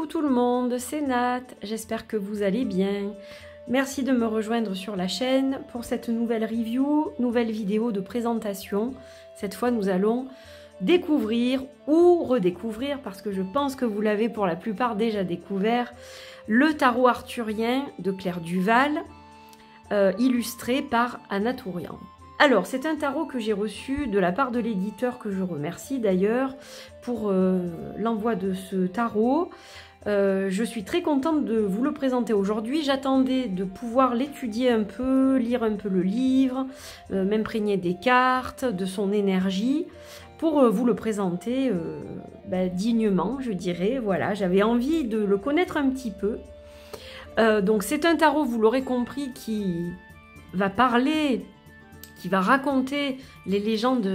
tout le monde, c'est Nat, j'espère que vous allez bien. Merci de me rejoindre sur la chaîne pour cette nouvelle review, nouvelle vidéo de présentation. Cette fois, nous allons découvrir ou redécouvrir, parce que je pense que vous l'avez pour la plupart déjà découvert, le tarot arthurien de Claire Duval, illustré par Anna Tourian. Alors, c'est un tarot que j'ai reçu de la part de l'éditeur, que je remercie d'ailleurs, pour l'envoi de ce tarot. Je suis très contente de vous le présenter aujourd'hui. J'attendais de pouvoir l'étudier un peu, lire un peu le livre, m'imprégner des cartes, de son énergie, pour vous le présenter dignement, je dirais. Voilà, j'avais envie de le connaître un petit peu. Donc c'est un tarot, vous l'aurez compris, qui va parler, qui va raconter les légendes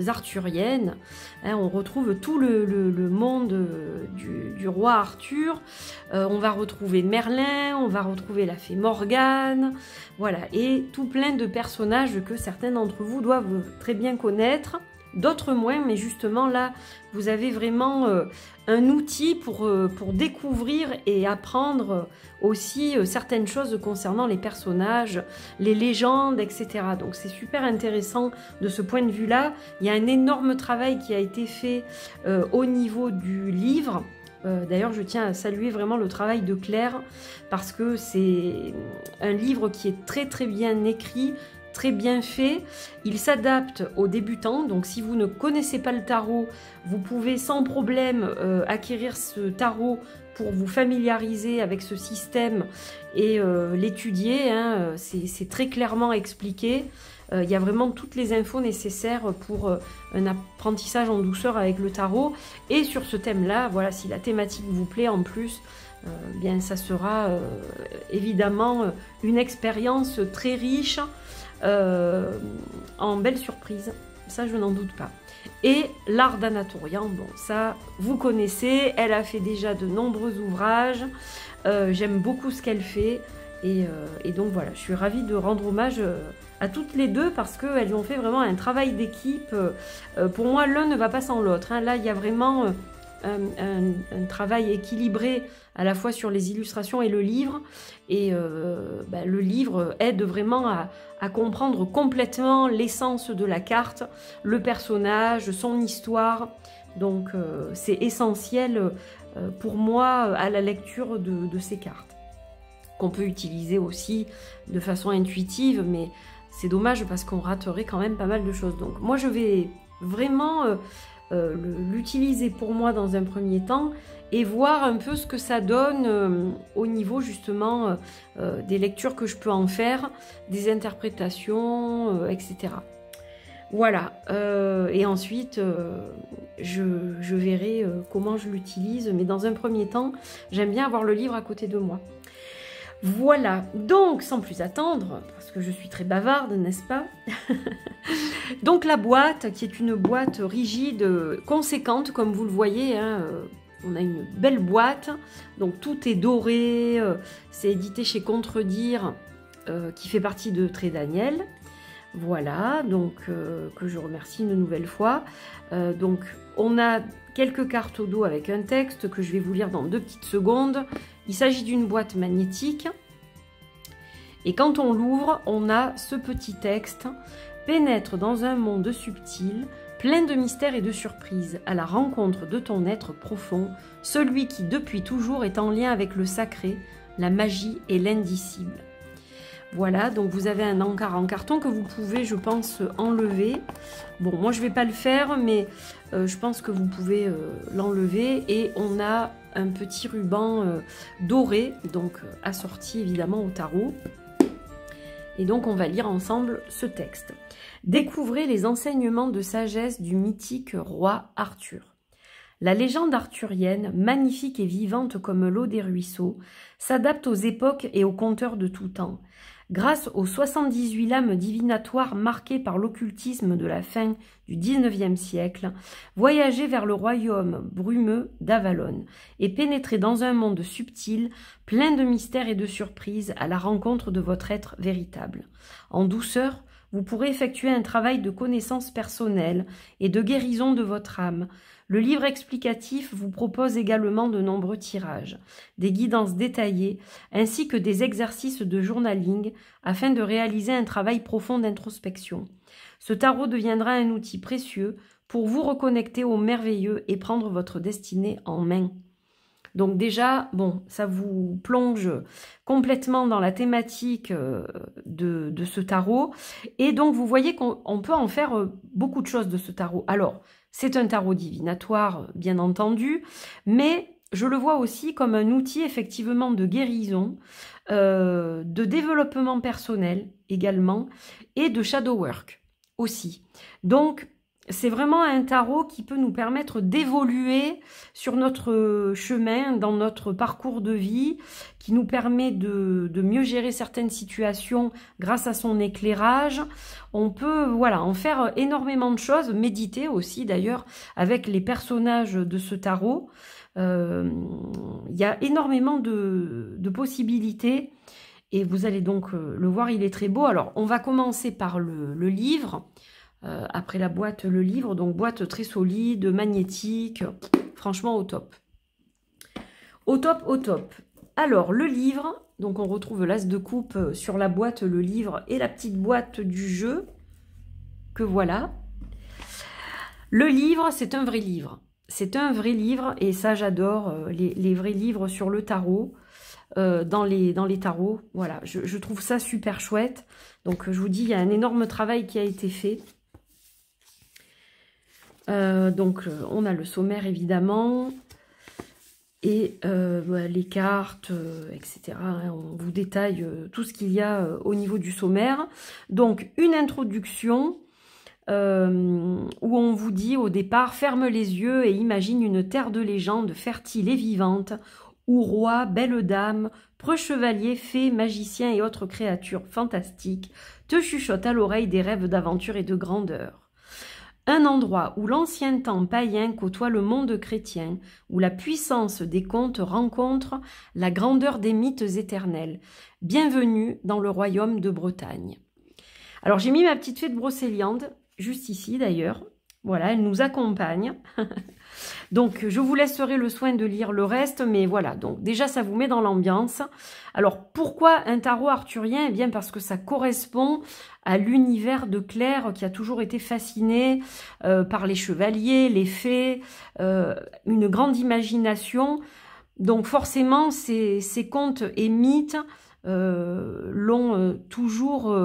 arthuriennes. Hein, on retrouve tout le monde du roi Arthur. On va retrouver Merlin, on va retrouver la fée Morgane. Voilà, et tout plein de personnages que certains d'entre vous doivent très bien connaître. D'autres moins, mais justement là, vous avez vraiment un outil pour découvrir et apprendre aussi certaines choses concernant les personnages, les légendes, etc. Donc c'est super intéressant de ce point de vue-là. Il y a un énorme travail qui a été fait au niveau du livre. D'ailleurs, je tiens à saluer vraiment le travail de Claire, parce que c'est un livre qui est très très bien écrit, très bien fait. Il s'adapte aux débutants, donc si vous ne connaissez pas le tarot, vous pouvez sans problème acquérir ce tarot pour vous familiariser avec ce système et l'étudier. Hein. C'est très clairement expliqué. Il y a vraiment toutes les infos nécessaires pour un apprentissage en douceur avec le tarot. Et sur ce thème-là, voilà, si la thématique vous plaît en plus, bien ça sera évidemment une expérience très riche, en belle surprise, ça je n'en doute pas. Et l'art d'Anna Tourian, bon ça vous connaissez, elle a fait déjà de nombreux ouvrages, j'aime beaucoup ce qu'elle fait, et donc voilà, je suis ravie de rendre hommage à toutes les deux, parce qu'elles ont fait vraiment un travail d'équipe. Pour moi, l'un ne va pas sans l'autre, hein. Là il y a vraiment un travail équilibré à la fois sur les illustrations et le livre, et le livre aide vraiment à comprendre complètement l'essence de la carte, le personnage, son histoire. Donc c'est essentiel pour moi à la lecture de ces cartes, qu'on peut utiliser aussi de façon intuitive, mais c'est dommage parce qu'on raterait quand même pas mal de choses. Donc moi je vais vraiment l'utiliser pour moi dans un premier temps et voir un peu ce que ça donne au niveau justement des lectures que je peux en faire, des interprétations, etc. Voilà, et ensuite je verrai comment je l'utilise, mais dans un premier temps j'aime bien avoir le livre à côté de moi. Voilà, donc sans plus attendre, parce que je suis très bavarde, n'est-ce pas? Donc la boîte, qui est une boîte rigide, conséquente, comme vous le voyez, hein, on a une belle boîte, donc tout est doré, c'est édité chez Contredire, qui fait partie de Très Daniel. Voilà, donc que je remercie une nouvelle fois. Donc on a quelques cartes au dos avec un texte que je vais vous lire dans 2 petites secondes. Il s'agit d'une boîte magnétique. Et quand on l'ouvre, on a ce petit texte. Pénètre dans un monde subtil, plein de mystères et de surprises, à la rencontre de ton être profond, celui qui depuis toujours est en lien avec le sacré, la magie et l'indicible. Voilà, donc vous avez un encart en carton que vous pouvez, je pense, enlever. Bon, moi je ne vais pas le faire, mais je pense que vous pouvez l'enlever. Et on a un petit ruban doré, donc assorti évidemment au tarot. Et donc on va lire ensemble ce texte. Découvrez les enseignements de sagesse du mythique roi Arthur. La légende arthurienne, magnifique et vivante comme l'eau des ruisseaux, s'adapte aux époques et aux conteurs de tout temps. Grâce aux 78 lames divinatoires marquées par l'occultisme de la fin du XIXe siècle, voyagez vers le royaume brumeux d'Avalon et pénétrez dans un monde subtil, plein de mystères et de surprises à la rencontre de votre être véritable. En douceur, vous pourrez effectuer un travail de connaissance personnelle et de guérison de votre âme. Le livre explicatif vous propose également de nombreux tirages, des guidances détaillées, ainsi que des exercices de journaling afin de réaliser un travail profond d'introspection. Ce tarot deviendra un outil précieux pour vous reconnecter au merveilleux et prendre votre destinée en main. Donc déjà, bon, ça vous plonge complètement dans la thématique de ce tarot. Et donc, vous voyez qu'on peut en faire beaucoup de choses de ce tarot. Alors, c'est un tarot divinatoire, bien entendu, mais je le vois aussi comme un outil effectivement de guérison, de développement personnel également, et de shadow work aussi. Donc, c'est vraiment un tarot qui peut nous permettre d'évoluer sur notre chemin, dans notre parcours de vie, qui nous permet de mieux gérer certaines situations grâce à son éclairage. On peut voilà, en faire énormément de choses, méditer aussi d'ailleurs avec les personnages de ce tarot. Il y a énormément de possibilités et vous allez donc le voir, il est très beau. Alors, on va commencer par le livre. Après la boîte, le livre, donc boîte très solide, magnétique, franchement au top. Au top, au top. Alors, le livre, donc on retrouve l'as de coupe sur la boîte, le livre et la petite boîte du jeu, que voilà. Le livre, c'est un vrai livre. C'est un vrai livre, et ça j'adore, les vrais livres sur le tarot, dans les tarots. Voilà, je trouve ça super chouette. Donc je vous dis, il y a un énorme travail qui a été fait. Donc on a le sommaire évidemment et les cartes, etc. Hein, on vous détaille tout ce qu'il y a au niveau du sommaire. Donc une introduction où on vous dit au départ: ferme les yeux et imagine une terre de légende fertile et vivante où rois, belles dames, preux chevaliers, fées, magiciens et autres créatures fantastiques te chuchotent à l'oreille des rêves d'aventure et de grandeur. Un endroit où l'ancien temps païen côtoie le monde chrétien, où la puissance des contes rencontre la grandeur des mythes éternels. Bienvenue dans le royaume de Bretagne. Alors j'ai mis ma petite fée de Brocéliande, juste ici d'ailleurs. Voilà, elle nous accompagne. Donc je vous laisserai le soin de lire le reste, mais voilà, donc déjà ça vous met dans l'ambiance. Alors pourquoi un tarot arthurien? Eh bien parce que ça correspond à l'univers de Claire qui a toujours été fasciné par les chevaliers, les fées, une grande imagination. Donc forcément ces contes et mythes l'ont toujours,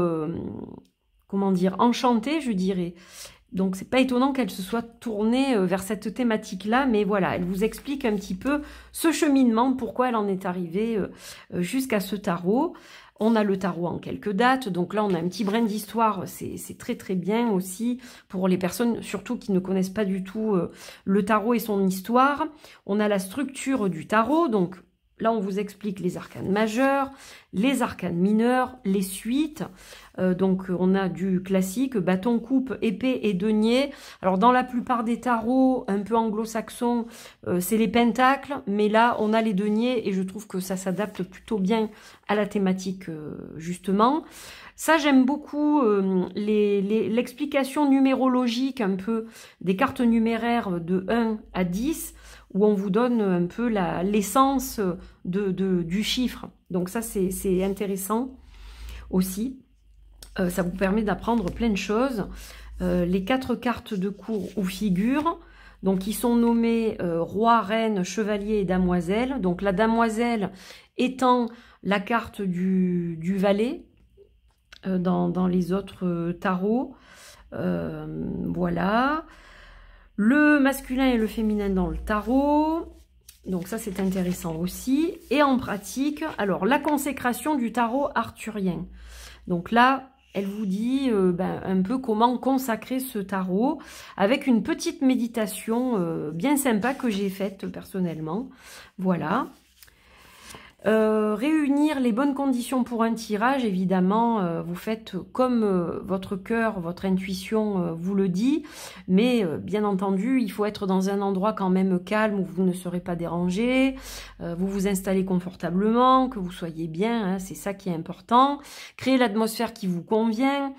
comment dire, enchantée, je dirais. Donc, c'est pas étonnant qu'elle se soit tournée vers cette thématique-là, mais voilà, elle vous explique un petit peu ce cheminement, pourquoi elle en est arrivée jusqu'à ce tarot. On a le tarot en quelques dates, donc là, on a un petit brin d'histoire, c'est très très bien aussi pour les personnes, surtout qui ne connaissent pas du tout le tarot et son histoire. On a la structure du tarot, donc là, on vous explique les arcanes majeurs, les arcanes mineurs, les suites. Donc, on a du classique, bâton, coupe, épée et denier. Alors, dans la plupart des tarots, un peu anglo-saxons, c'est les pentacles. Mais là, on a les deniers et je trouve que ça s'adapte plutôt bien à la thématique, justement. Ça, j'aime beaucoup l'explication numérologique un peu des cartes numéraires de 1 à 10, où on vous donne un peu l'essence du chiffre. Donc ça, c'est intéressant aussi. Ça vous permet d'apprendre plein de choses. Les 4 cartes de cour ou figure, donc qui sont nommées roi, reine, chevalier et damoiselle. Donc la damoiselle étant la carte du valet dans les autres tarots. Voilà. Le masculin et le féminin dans le tarot. Donc ça, c'est intéressant aussi. Et en pratique, alors la consécration du tarot arthurien. Donc là, elle vous dit un peu comment consacrer ce tarot avec une petite méditation bien sympa que j'ai faite personnellement. Voilà. Réunir les bonnes conditions pour un tirage, évidemment, vous faites comme votre cœur, votre intuition vous le dit, mais bien entendu, il faut être dans un endroit quand même calme où vous ne serez pas dérangé, vous vous installez confortablement, que vous soyez bien, hein, c'est ça qui est important, créer l'atmosphère qui vous convient.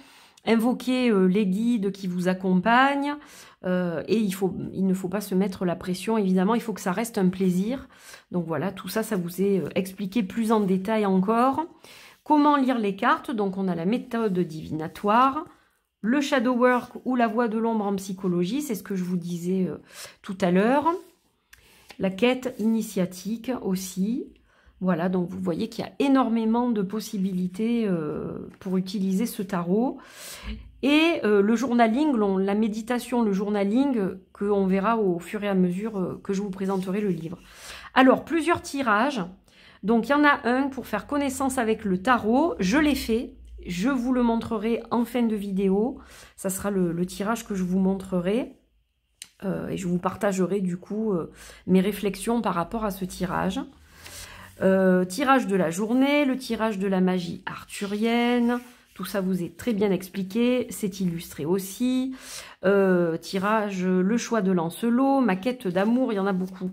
invoquer les guides qui vous accompagnent. Et il ne faut pas se mettre la pression, évidemment, il faut que ça reste un plaisir. Donc voilà, tout ça, ça vous est expliqué plus en détail encore. Comment lire les cartes? Donc on a la méthode divinatoire, le shadow work ou la voix de l'ombre en psychologie, c'est ce que je vous disais tout à l'heure. La quête initiatique aussi. Voilà, donc vous voyez qu'il y a énormément de possibilités pour utiliser ce tarot. Et le journaling, la méditation, le journaling, qu'on verra au fur et à mesure que je vous présenterai le livre. Alors, plusieurs tirages. Donc, il y en a un pour faire connaissance avec le tarot. Je l'ai fait. Je vous le montrerai en fin de vidéo. Ça sera le tirage que je vous montrerai. Et je vous partagerai du coup mes réflexions par rapport à ce tirage. Tirage de la journée, le tirage de la magie arthurienne. Tout ça vous est très bien expliqué, c'est illustré aussi. Tirage, le choix de Lancelot, ma quête d'amour, il y en a beaucoup.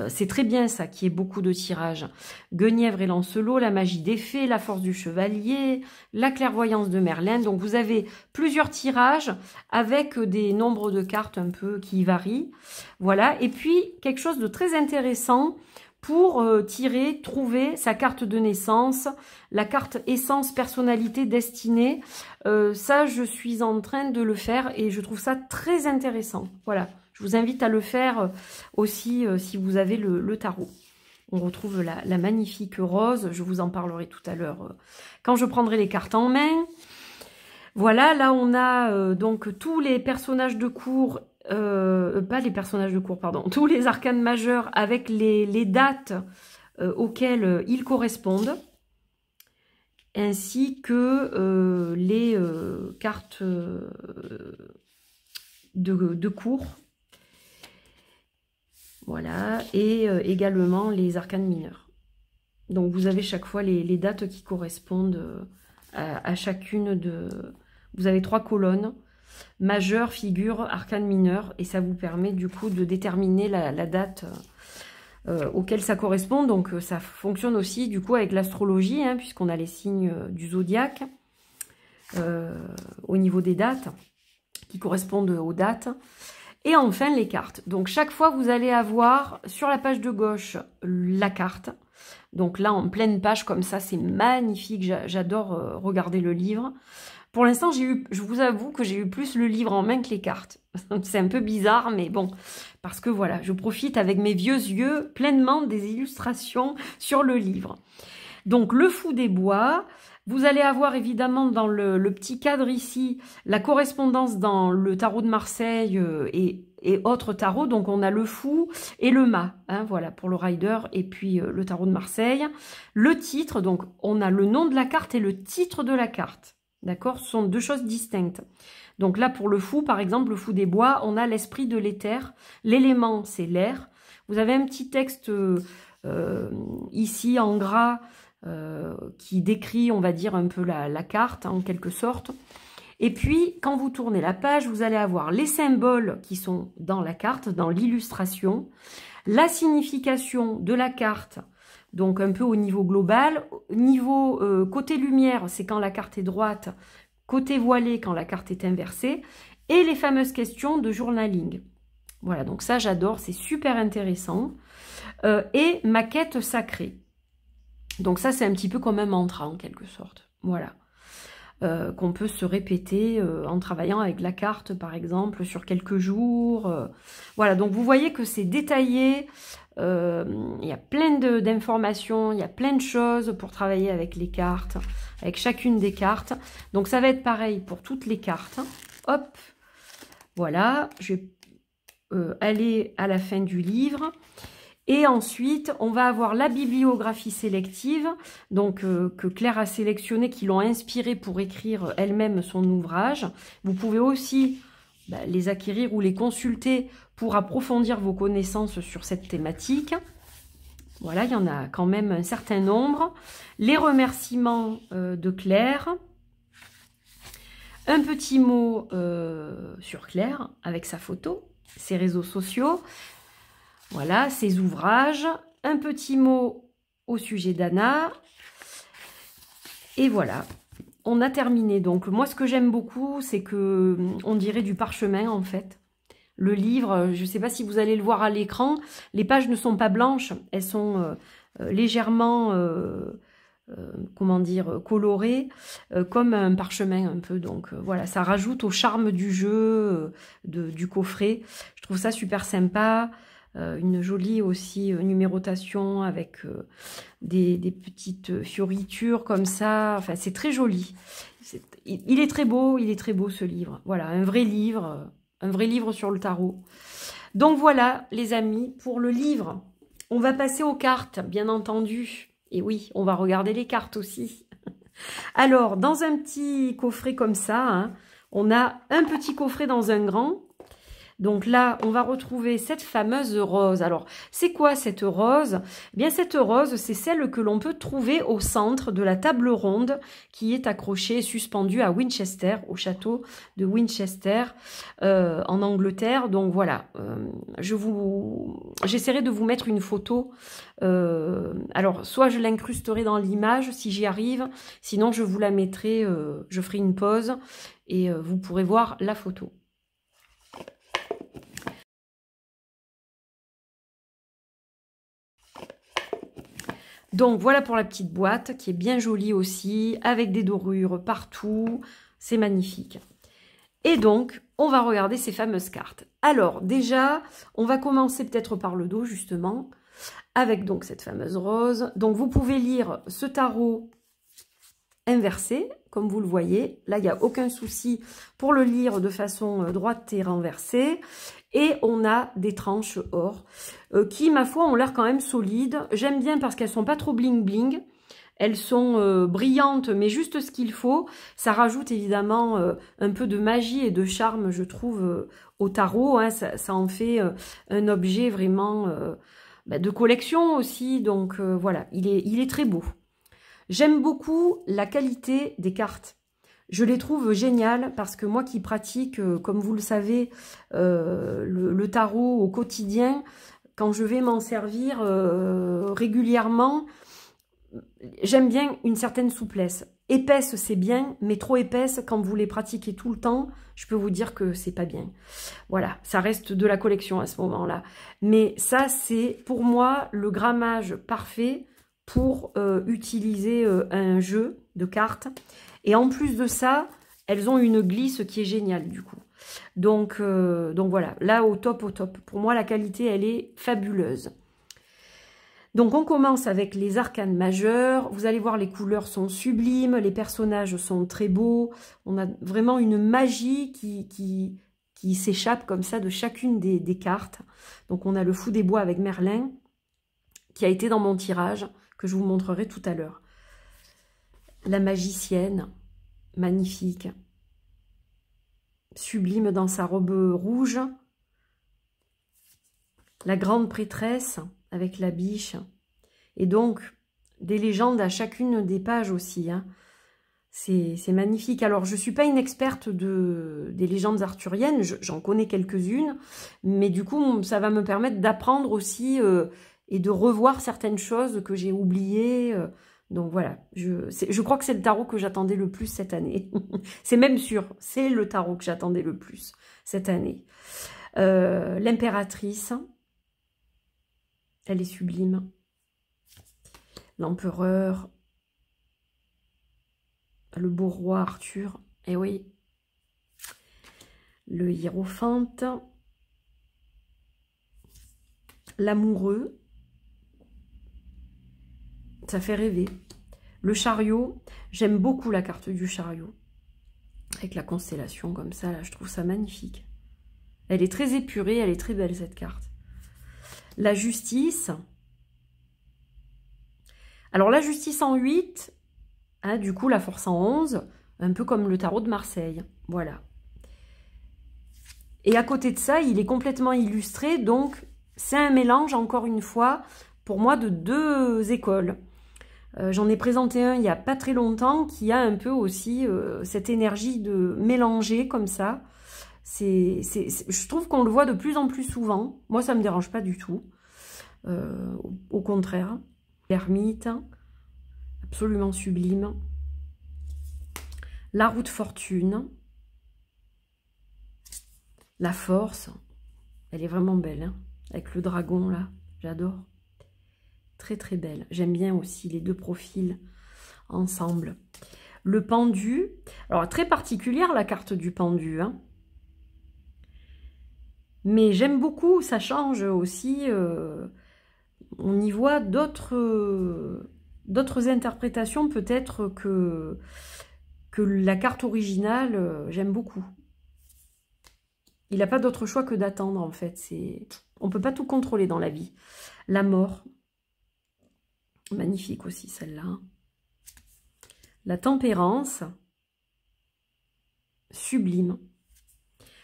C'est très bien ça, qu'il y ait beaucoup de tirages. Guenièvre et Lancelot, la magie des fées, la force du chevalier, la clairvoyance de Merlin. Donc vous avez plusieurs tirages avec des nombres de cartes un peu qui varient. Voilà, et puis quelque chose de très intéressant pour tirer, trouver sa carte de naissance, la carte essence, personnalité, destinée. Ça, je suis en train de le faire et je trouve ça très intéressant. Voilà, je vous invite à le faire aussi si vous avez le tarot. On retrouve la magnifique rose, je vous en parlerai tout à l'heure quand je prendrai les cartes en main. Voilà, là on a donc tous les personnages de cour, pas les personnages de cour, pardon, tous les arcanes majeurs avec les dates auxquelles ils correspondent, ainsi que les cartes de cour. Voilà, et également les arcanes mineurs. Donc vous avez chaque fois les dates qui correspondent à chacune de... Vous avez 3 colonnes, majeur, figure, arcane mineur, et ça vous permet du coup de déterminer la date auquel ça correspond. Donc ça fonctionne aussi du coup avec l'astrologie, hein, puisqu'on a les signes du zodiaque au niveau des dates qui correspondent aux dates. Et enfin les cartes. Donc chaque fois vous allez avoir sur la page de gauche la carte. Donc là en pleine page comme ça, c'est magnifique, j'adore regarder le livre. Pour l'instant, je vous avoue que j'ai eu plus le livre en main que les cartes. C'est un peu bizarre, mais bon, parce que voilà, je profite avec mes vieux yeux pleinement des illustrations sur le livre. Donc, le fou des bois, vous allez avoir évidemment dans le petit cadre ici, la correspondance dans le tarot de Marseille et autres tarots. Donc, on a le fou et le mât, hein, voilà, pour le rider, et puis le tarot de Marseille. Le titre, donc, on a le nom de la carte et le titre de la carte. D'accord? Ce sont deux choses distinctes. Donc là, pour le fou, par exemple, le fou des bois, on a l'esprit de l'éther. L'élément, c'est l'air. Vous avez un petit texte ici en gras qui décrit, on va dire, un peu la carte, en quelque sorte. Et puis, quand vous tournez la page, vous allez avoir les symboles qui sont dans la carte, dans l'illustration, la signification de la carte. Donc un peu au niveau global. Niveau côté lumière, c'est quand la carte est droite. Côté voilé, quand la carte est inversée. Et les fameuses questions de journaling. Voilà, donc ça j'adore, c'est super intéressant. Et ma quête sacrée. Donc ça c'est un petit peu comme un mantra en quelque sorte. Voilà. Qu'on peut se répéter en travaillant avec la carte par exemple sur quelques jours. Voilà, donc vous voyez que c'est détaillé. Il y a plein d'informations, il y a plein de choses pour travailler avec les cartes, avec chacune des cartes. Donc ça va être pareil pour toutes les cartes. Hop, voilà, je vais aller à la fin du livre. Et ensuite, on va avoir la bibliographie sélective, donc que Claire a sélectionné, qui l'ont inspirée pour écrire elle-même son ouvrage. Vous pouvez aussi les acquérir ou les consulter pour approfondir vos connaissances sur cette thématique. Voilà, il y en a quand même un certain nombre. Les remerciements de Claire. Un petit mot sur Claire avec sa photo, ses réseaux sociaux. Voilà, ses ouvrages. Un petit mot au sujet d'Anna. Et voilà, on a terminé. Donc moi ce que j'aime beaucoup, c'est que on dirait du parchemin en fait. Le livre, je ne sais pas si vous allez le voir à l'écran, les pages ne sont pas blanches, elles sont légèrement, comment dire, colorées, comme un parchemin un peu. Donc voilà, ça rajoute au charme du jeu, du coffret. Je trouve ça super sympa. Une jolie aussi numérotation avec des petites fioritures comme ça. Enfin, c'est très joli. Il est très beau ce livre. Voilà, un vrai livre sur le tarot. Donc voilà, les amis, pour le livre. On va passer aux cartes, bien entendu. Et oui, on va regarder les cartes aussi. Alors, dans un petit coffret comme ça, hein, on a un petit coffret dans un grand. Donc là, on va retrouver cette fameuse rose. Alors, c'est quoi cette rose? Eh bien, cette rose, c'est celle que l'on peut trouver au centre de la table ronde qui est accrochée, suspendue à Winchester, au château de Winchester, en Angleterre. Donc voilà, j'essaierai de vous mettre une photo. Alors, soit je l'incrusterai dans l'image si j'y arrive, sinon je vous la mettrai, je ferai une pause et vous pourrez voir la photo. Donc voilà pour la petite boîte qui est bien jolie aussi, avec des dorures partout, c'est magnifique. Et donc, on va regarder ces fameuses cartes. Alors déjà, on va commencer peut-être par le dos justement, avec donc cette fameuse rose. Donc vous pouvez lire ce tarot inversé, comme vous le voyez. Là, il n'y a aucun souci pour le lire de façon droite et renversée. Et on a des tranches or qui, ma foi, ont l'air quand même solides. J'aime bien parce qu'elles sont pas trop bling bling. Elles sont brillantes, mais juste ce qu'il faut. Ça rajoute évidemment un peu de magie et de charme, je trouve, au tarot. Hein. Ça en fait un objet vraiment de collection aussi. Donc voilà, il est très beau. J'aime beaucoup la qualité des cartes. Je les trouve géniales parce que moi qui pratique, comme vous le savez, le tarot au quotidien, quand je vais m'en servir régulièrement, j'aime bien une certaine souplesse. Épaisse, c'est bien, mais trop épaisse, quand vous les pratiquez tout le temps, je peux vous dire que c'est pas bien. Voilà, ça reste de la collection à ce moment-là. Mais ça, c'est pour moi le grammage parfait pour utiliser un jeu de cartes. Et en plus de ça, elles ont une glisse qui est géniale du coup. Donc voilà, là au top, au top. Pour moi, la qualité, elle est fabuleuse. Donc on commence avec les arcanes majeurs. Vous allez voir, les couleurs sont sublimes, les personnages sont très beaux. On a vraiment une magie qui s'échappe comme ça de chacune des cartes. Donc on a le fou des bois avec Merlin, qui a été dans mon tirage, que je vous montrerai tout à l'heure. La magicienne, magnifique, sublime dans sa robe rouge. La grande prêtresse avec la biche. Et donc, des légendes à chacune des pages aussi. Hein. C'est magnifique. Alors, je ne suis pas une experte des légendes arthuriennes, j'en connais quelques-unes, mais du coup, ça va me permettre d'apprendre aussi et de revoir certaines choses que j'ai oubliées. Donc voilà, je crois que c'est le tarot que j'attendais le plus cette année. C'est même sûr, c'est le tarot que j'attendais le plus cette année. L'impératrice, elle est sublime. L'empereur, le beau roi Arthur, et oui. Le hiérophante, l'amoureux, ça fait rêver. Le chariot, j'aime beaucoup la carte du chariot. Avec la constellation comme ça, là, je trouve ça magnifique. Elle est très épurée, elle est très belle cette carte. La justice. Alors la justice en 8, hein, du coup la force en 11, un peu comme le tarot de Marseille. Voilà. Et à côté de ça, il est complètement illustré, donc c'est un mélange, encore une fois, pour moi, de deux écoles. J'en ai présenté un il n'y a pas très longtemps qui a un peu aussi cette énergie de mélanger comme ça. Je trouve qu'on le voit de plus en plus souvent. Moi, ça ne me dérange pas du tout. Au contraire. L'ermite, absolument sublime. La roue de fortune. La force. Elle est vraiment belle, hein, avec le dragon, là. J'adore. Très, très belle. J'aime bien aussi les deux profils ensemble. Le pendu. Alors, très particulière, la carte du pendu, hein. Mais j'aime beaucoup, ça change aussi. On y voit d'autres interprétations peut-être que la carte originale. J'aime beaucoup. Il n'a pas d'autre choix que d'attendre, en fait. On ne peut pas tout contrôler dans la vie. La mort. Magnifique aussi, celle-là. La tempérance. Sublime.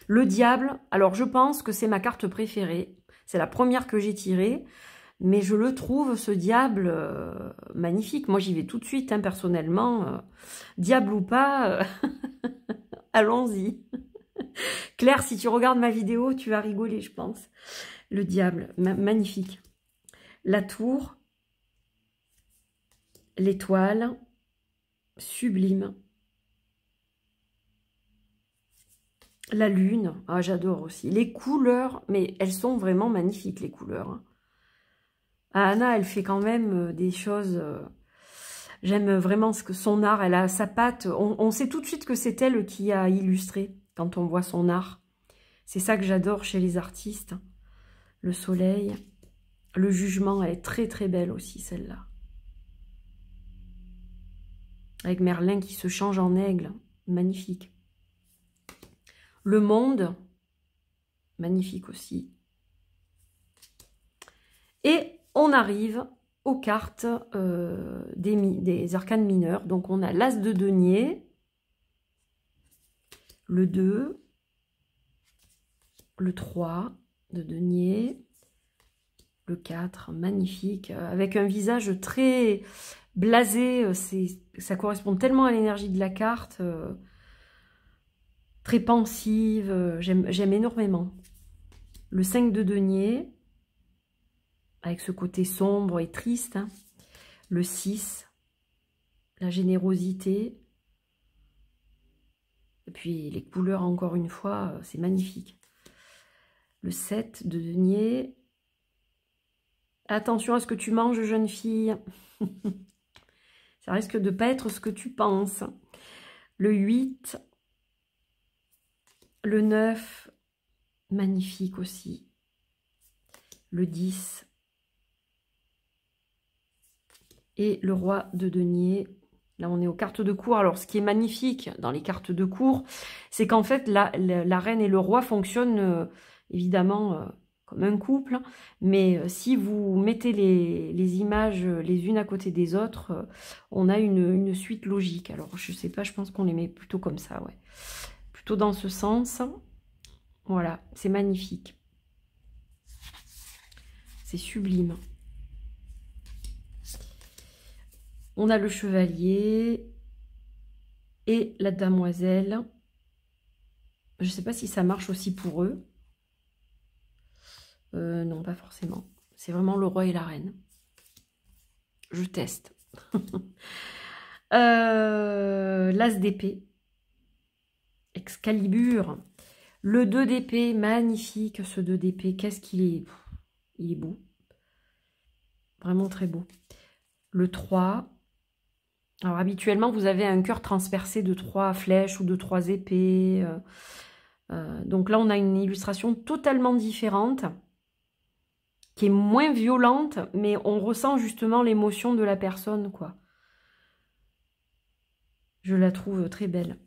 Le diable. Alors, je pense que c'est ma carte préférée. C'est la première que j'ai tirée. Mais je le trouve, ce diable, magnifique. Moi, j'y vais tout de suite, hein, personnellement. Diable ou pas, allons-y. Claire, si tu regardes ma vidéo, tu vas rigoler, je pense. Le diable, magnifique. La tour. L'étoile. Sublime. La lune. Ah, j'adore aussi. Les couleurs, mais elles sont vraiment magnifiques, les couleurs, hein. Anna, elle fait quand même des choses... J'aime vraiment son art. Elle a sa patte. On sait tout de suite que c'est elle qui a illustré quand on voit son art. C'est ça que j'adore chez les artistes. Le soleil. Le jugement, elle est très très belle aussi, celle-là. Avec Merlin qui se change en aigle. Magnifique. Le monde. Magnifique aussi. Et on arrive aux cartes des arcanes mineurs. Donc, on a l'As de denier, le 2, le 3 de denier, le 4, magnifique, avec un visage très blasé. Ça correspond tellement à l'énergie de la carte, très pensive. J'aime énormément. Le 5 de denier, avec ce côté sombre et triste, hein. Le 6, la générosité. Et puis les couleurs, encore une fois, c'est magnifique. Le 7 de denier. Attention à ce que tu manges, jeune fille. Ça risque de ne pas être ce que tu penses. Le 8. Le 9. Magnifique aussi. Le 10. Et le roi de denier. Là, on est aux cartes de cour. Alors, ce qui est magnifique dans les cartes de cour, c'est qu'en fait, la reine et le roi fonctionnent évidemment comme un couple. Mais si vous mettez les images les unes à côté des autres, on a une suite logique. Alors, je sais pas, je pense qu'on les met plutôt comme ça, ouais. Plutôt dans ce sens. Voilà, c'est magnifique. C'est sublime. On a le chevalier et la demoiselle. Je ne sais pas si ça marche aussi pour eux. Non, pas forcément. C'est vraiment le roi et la reine. Je teste. L'as d'épée. Excalibur. Le 2 d'épée. Magnifique ce 2 d'épée. Qu'est-ce qu'il est... Il est beau. Vraiment très beau. Le 3. Alors, habituellement, vous avez un cœur transpercé de 3 flèches ou de 3 épées. Donc là, on a une illustration totalement différente, qui est moins violente, mais on ressent justement l'émotion de la personne, quoi. Je la trouve très belle.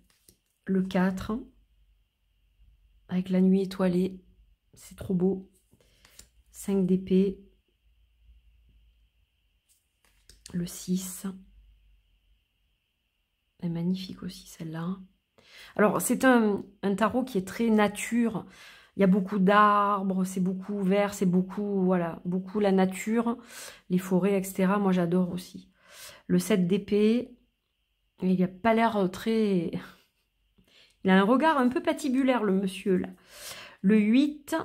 Le 4, avec la nuit étoilée, c'est trop beau. 5 d'épée. Le 6. Elle est magnifique aussi, celle-là. Alors, c'est un tarot qui est très nature. Il y a beaucoup d'arbres, c'est beaucoup vert, c'est beaucoup, voilà, beaucoup la nature, les forêts, etc. Moi, j'adore aussi. Le 7 d'épée, il n'a pas l'air très... Il a un regard un peu patibulaire, le monsieur, là. Le 8...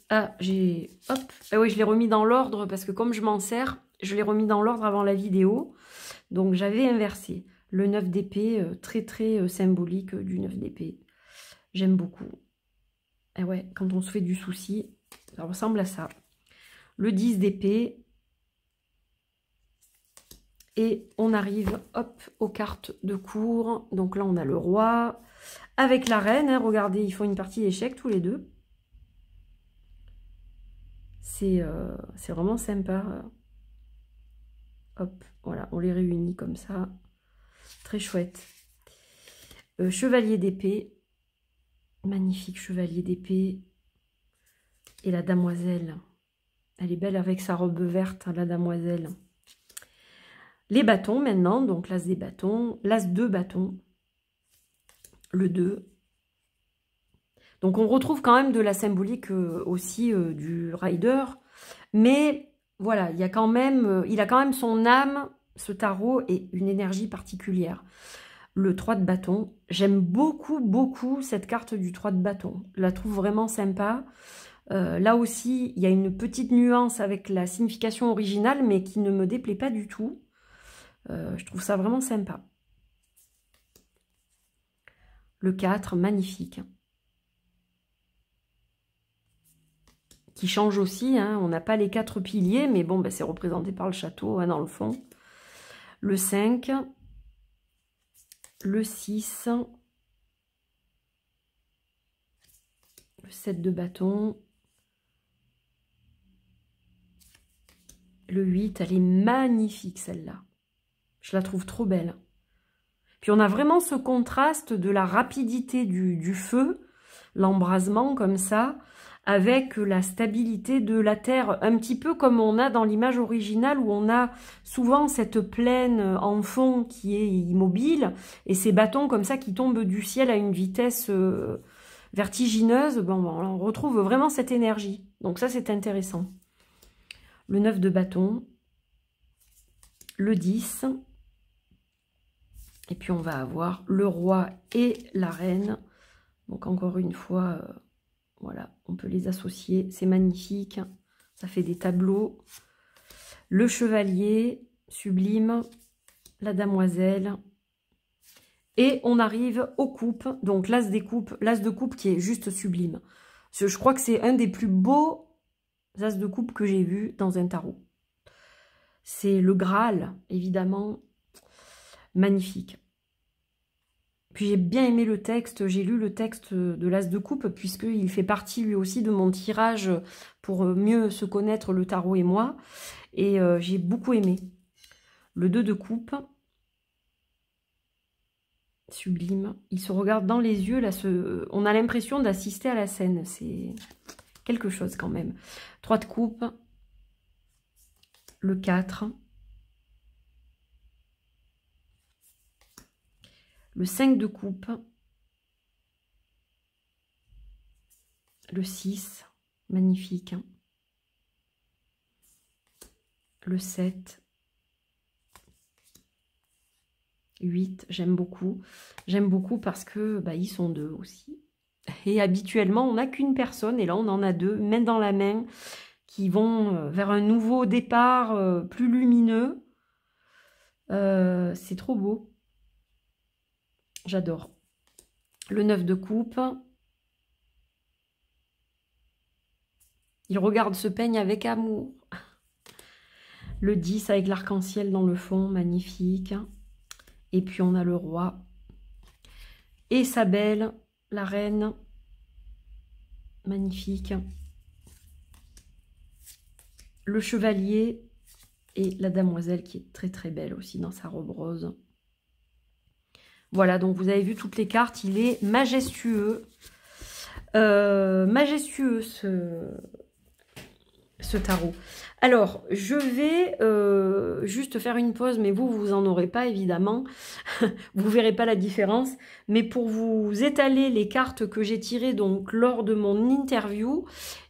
Ah, j'ai... Hop. Ah oui, je l'ai remis dans l'ordre parce que comme je m'en sers, je l'ai remis dans l'ordre avant la vidéo. Donc j'avais inversé. Le 9 d'épée, très très symbolique du 9 d'épée. J'aime beaucoup. Et ouais, quand on se fait du souci, ça ressemble à ça. Le 10 d'épée. Et on arrive, hop, aux cartes de cour. Donc là, on a le roi avec la reine. Hein, regardez, ils font une partie d'échecs tous les deux. C'est vraiment sympa. Hop, voilà, on les réunit comme ça. Très chouette. Chevalier d'épée. Magnifique chevalier d'épée. Et la damoiselle. Elle est belle avec sa robe verte, la damoiselle. Les bâtons maintenant, donc l'as des bâtons, l'as de bâtons, le 2. Donc on retrouve quand même de la symbolique aussi du rider, mais voilà, il a quand même son âme, ce tarot, et une énergie particulière. Le 3 de bâton, j'aime beaucoup, beaucoup cette carte du 3 de bâton. Je la trouve vraiment sympa. Là aussi, il y a une petite nuance avec la signification originale, mais qui ne me déplaît pas du tout. Je trouve ça vraiment sympa. Le 4, magnifique. Qui change aussi, hein. On n'a pas les 4 piliers, mais bon, ben, c'est représenté par le château, hein, dans le fond. Le 5, le 6, le 7 de bâton, le 8, elle est magnifique celle-là. Je la trouve trop belle. Puis on a vraiment ce contraste de la rapidité du feu, l'embrasement comme ça, avec la stabilité de la terre, un petit peu comme on a dans l'image originale où on a souvent cette plaine en fond qui est immobile et ces bâtons comme ça qui tombent du ciel à une vitesse vertigineuse. Bon, on retrouve vraiment cette énergie. Donc ça, c'est intéressant. Le 9 de bâton, le 10... Et puis on va avoir le roi et la reine. Donc encore une fois, voilà, on peut les associer. C'est magnifique. Ça fait des tableaux. Le chevalier, sublime. La damoiselle. Et on arrive aux coupes. Donc l'as des coupes. L'as de coupe qui est juste sublime. Je crois que c'est un des plus beaux as de coupe que j'ai vu dans un tarot. C'est le Graal, évidemment. Magnifique. Puis j'ai bien aimé le texte, j'ai lu le texte de l'As de coupe puisqu'il fait partie lui aussi de mon tirage pour mieux se connaître le tarot et moi. Et j'ai beaucoup aimé. Le 2 de coupe, sublime. Il se regarde dans les yeux, là, on a l'impression d'assister à la scène. C'est quelque chose quand même. 3 de coupe, le 4. Le 5 de coupe, le 6, magnifique, le 7, 8, j'aime beaucoup parce que bah, ils sont deux aussi. Et habituellement, on n'a qu'une personne, et là on en a deux, main dans la main, qui vont vers un nouveau départ plus lumineux. C'est trop beau. J'adore. Le 9 de coupe. Il regarde ce peigne avec amour. Le 10 avec l'arc-en-ciel dans le fond, magnifique. Et puis on a le roi. Et sa belle, la reine. Magnifique. Le chevalier et la damoiselle qui est très très belle aussi dans sa robe rose. Voilà, donc vous avez vu toutes les cartes, il est majestueux. Majestueux ce tarot. Alors, je vais juste faire une pause, mais vous n'en aurez pas évidemment. Vous verrez pas la différence. Mais pour vous étaler les cartes que j'ai tirées donc lors de mon interview,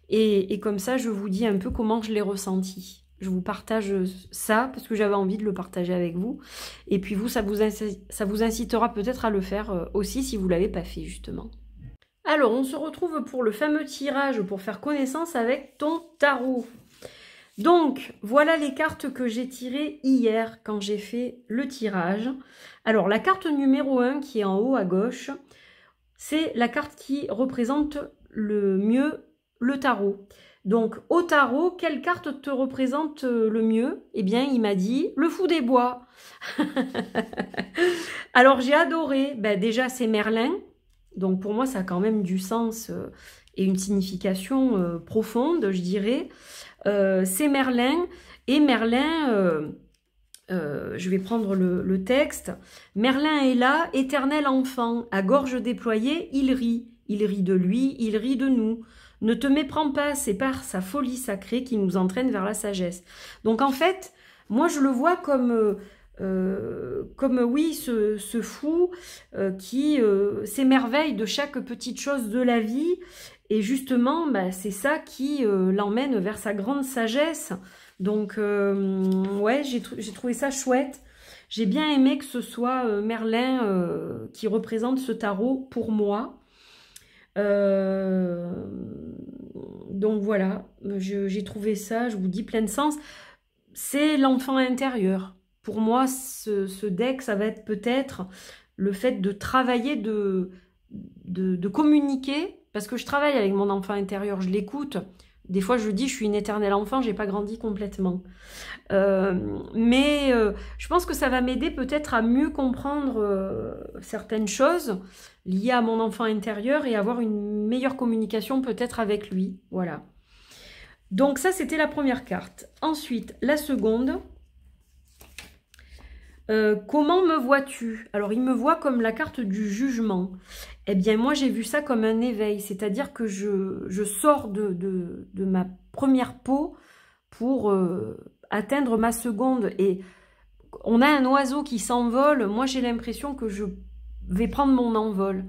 et comme ça, je vous dis un peu comment je l'ai ressenti. Je vous partage ça parce que j'avais envie de le partager avec vous. Et puis vous, ça vous incitera peut-être à le faire aussi si vous ne l'avez pas fait justement. Alors, on se retrouve pour le fameux tirage pour faire connaissance avec ton tarot. Donc, voilà les cartes que j'ai tirées hier quand j'ai fait le tirage. Alors, la carte numéro 1 qui est en haut à gauche, c'est la carte qui représente le mieux le tarot. Donc, au tarot, quelle carte te représente le mieux? Eh bien, il m'a dit le fou des bois. Alors, j'ai adoré. Ben, déjà, c'est Merlin. Donc, pour moi, ça a quand même du sens et une signification profonde, je dirais. C'est Merlin. Et Merlin... je vais prendre le texte. Merlin est là, éternel enfant, à gorge déployée, il rit. Il rit de lui, il rit de nous. Ne te méprends pas, c'est par sa folie sacrée qui nous entraîne vers la sagesse. Donc en fait, moi je le vois comme oui, ce fou qui s'émerveille de chaque petite chose de la vie. Et justement, bah, c'est ça qui l'emmène vers sa grande sagesse. Donc, ouais, j'ai trouvé ça chouette. J'ai bien aimé que ce soit Merlin qui représente ce tarot pour moi. Donc voilà, j'ai trouvé ça, je vous dis, plein de sens. C'est l'enfant intérieur. Pour moi, ce deck, ça va être peut-être le fait de travailler, de communiquer, parce que je travaille avec mon enfant intérieur, je l'écoute. Des fois, je dis, je suis une éternelle enfant, j'ai pas grandi complètement. Mais je pense que ça va m'aider peut-être à mieux comprendre certaines choses liées à mon enfant intérieur et avoir une meilleure communication peut-être avec lui. Voilà. Donc ça, c'était la première carte. Ensuite, la seconde. Comment me vois-tu? Alors, il me voit comme la carte du jugement. Eh bien, moi, j'ai vu ça comme un éveil. C'est-à-dire que je sors de ma première peau pour atteindre ma seconde. Et on a un oiseau qui s'envole. Moi, j'ai l'impression que je vais prendre mon envol.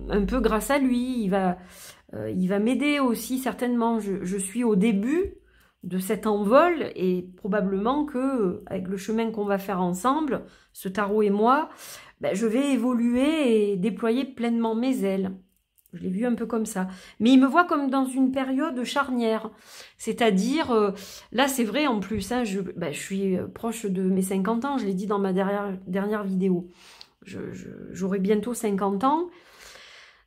Un peu grâce à lui. Il va m'aider aussi, certainement. Je suis au début de cet envol et probablement que avec le chemin qu'on va faire ensemble, ce tarot et moi, ben, je vais évoluer et déployer pleinement mes ailes. Je l'ai vu un peu comme ça. Mais il me voit comme dans une période charnière. C'est-à-dire, là c'est vrai en plus, hein, je suis proche de mes 50 ans, je l'ai dit dans ma dernière vidéo. J'aurai bientôt 50 ans.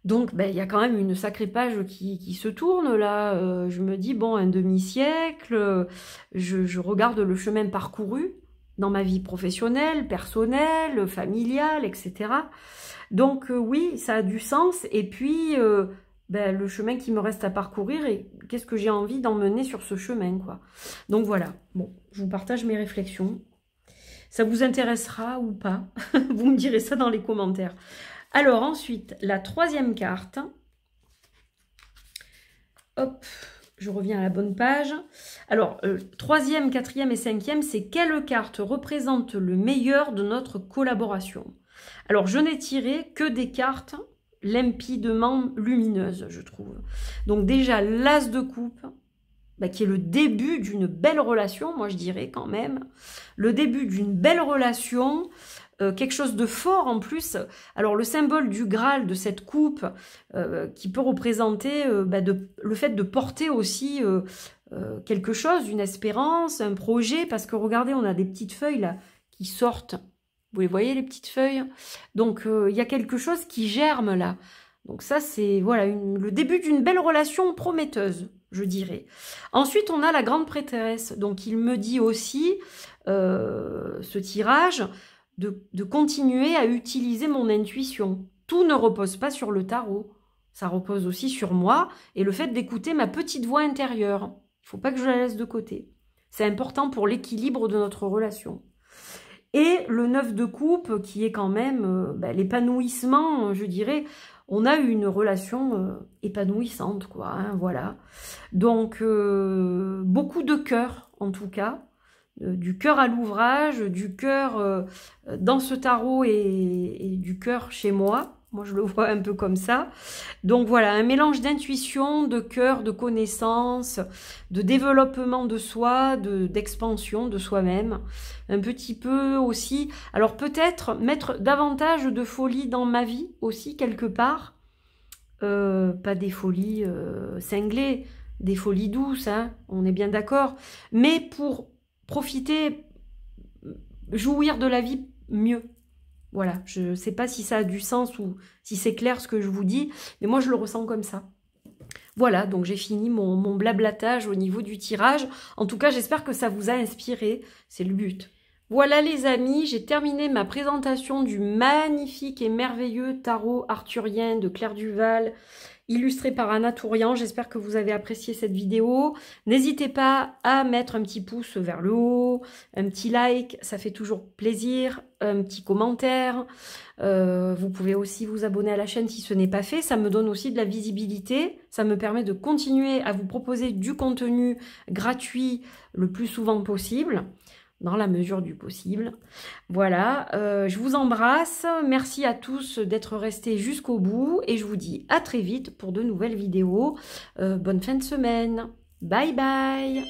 Donc, ben, y a quand même une sacrée page qui se tourne, là. Je me dis, bon, un demi-siècle, je regarde le chemin parcouru dans ma vie professionnelle, personnelle, familiale, etc. Donc, oui, ça a du sens. Et puis, ben, le chemin qui me reste à parcourir, et qu'est-ce que j'ai envie d'emmener sur ce chemin, quoi. Donc, voilà. Bon, je vous partage mes réflexions. Ça vous intéressera ou pas? Vous me direz ça dans les commentaires. Alors ensuite, la troisième carte. Hop, je reviens à la bonne page. Alors, troisième, quatrième et cinquième, c'est quelle carte représente le meilleur de notre collaboration? Alors, je n'ai tiré que des cartes limpidement lumineuses, je trouve. Donc déjà, l'as de coupe, bah, qui est le début d'une belle relation, moi je dirais quand même. Le début d'une belle relation... quelque chose de fort en plus. Alors le symbole du Graal, de cette coupe, qui peut représenter le fait de porter aussi quelque chose, une espérance, un projet, parce que regardez, on a des petites feuilles là qui sortent. Vous les voyez, les petites feuilles? Donc il y a quelque chose qui germe là. Donc ça, c'est voilà le début d'une belle relation prometteuse, je dirais. Ensuite, on a la grande prêtresse. Donc il me dit aussi, ce tirage... De continuer à utiliser mon intuition. Tout ne repose pas sur le tarot. Ça repose aussi sur moi et le fait d'écouter ma petite voix intérieure. Il ne faut pas que je la laisse de côté. C'est important pour l'équilibre de notre relation. Et le 9 de coupe qui est quand même l'épanouissement, je dirais. On a une relation épanouissante, quoi. Hein, voilà. Donc, beaucoup de cœur, en tout cas. Du cœur à l'ouvrage, du cœur dans ce tarot et du cœur chez moi. Moi, je le vois un peu comme ça. Donc voilà, un mélange d'intuition, de cœur, de connaissance, de développement de soi, d'expansion de soi-même. Un petit peu aussi... Alors peut-être mettre davantage de folie dans ma vie aussi, quelque part. Pas des folies cinglées, des folies douces, hein, on est bien d'accord, mais pour profiter, jouir de la vie mieux. Voilà, je ne sais pas si ça a du sens ou si c'est clair ce que je vous dis, mais moi je le ressens comme ça. Voilà, donc j'ai fini mon blablatage au niveau du tirage. En tout cas, j'espère que ça vous a inspiré, c'est le but. Voilà les amis, j'ai terminé ma présentation du magnifique et merveilleux tarot arthurien de Claire Duval, illustré par Anna Tourian. J'espère que vous avez apprécié cette vidéo. N'hésitez pas à mettre un petit pouce vers le haut, un petit like, ça fait toujours plaisir, un petit commentaire. Vous pouvez aussi vous abonner à la chaîne si ce n'est pas fait. Ça me donne aussi de la visibilité. Ça me permet de continuer à vous proposer du contenu gratuit le plus souvent possible, dans la mesure du possible. Voilà, je vous embrasse. Merci à tous d'être restés jusqu'au bout et je vous dis à très vite pour de nouvelles vidéos. Bonne fin de semaine. Bye bye.